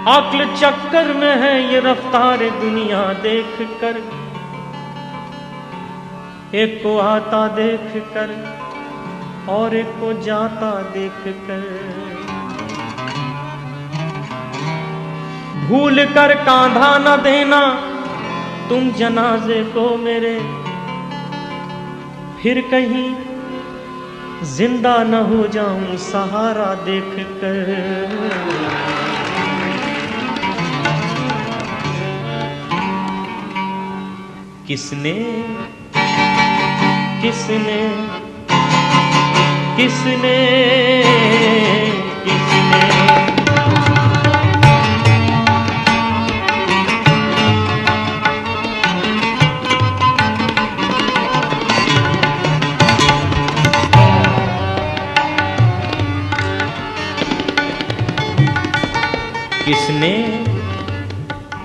अक्ल चक्कर में है ये रफ्तार दुनिया देख कर, एक को आता देख कर और एक को जाता देख कर। भूल कर कांधा न देना तुम जनाजे को मेरे, फिर कहीं जिंदा न हो जाऊं सहारा देख कर। किसने किसने किसने किसने किसने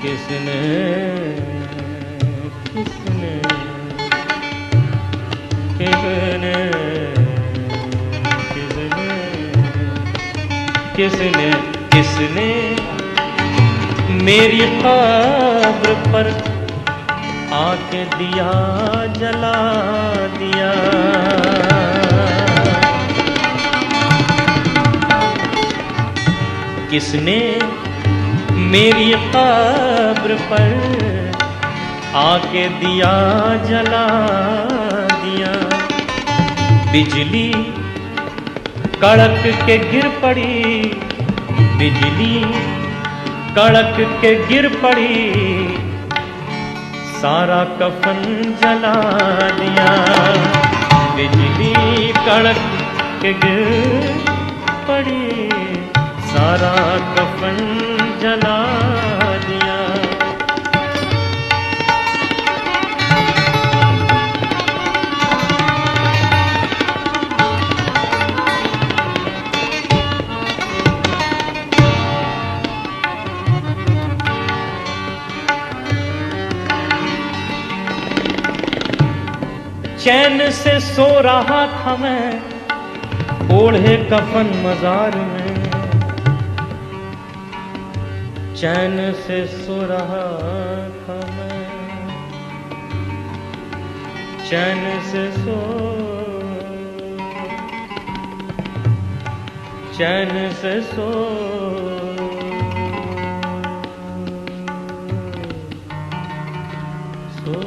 किसने किसने किसने मेरी कब्र पर आके दिया जला दिया। किसने मेरी कब्र पर आके दिया जला दिया। बिजली कड़क के गिर पड़ी, बिजली कड़क के गिर पड़ी, सारा कफन जला दिया। बिजली कड़क के गिर पड़ी, सारा कफन जला दिया। चैन से सो रहा था मैं ओढ़े कफन मजार में, चैन से सो रहा था मैं, चैन से सो, चैन से सो, सो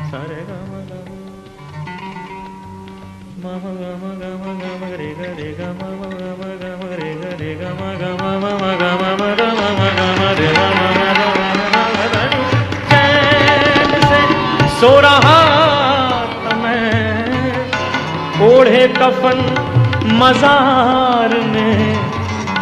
सारे गा मा गा मा मा गा मा गा मा गा मा रे गा रे गा मा मा गा मा गा मा रे गा रे गा मा गा मा मा मा गा मा मा गा मा मा गा मा रे गा मा मा गा मा मा गा। चैन से सो रहा था मैं ओढ़े कफन मजार में,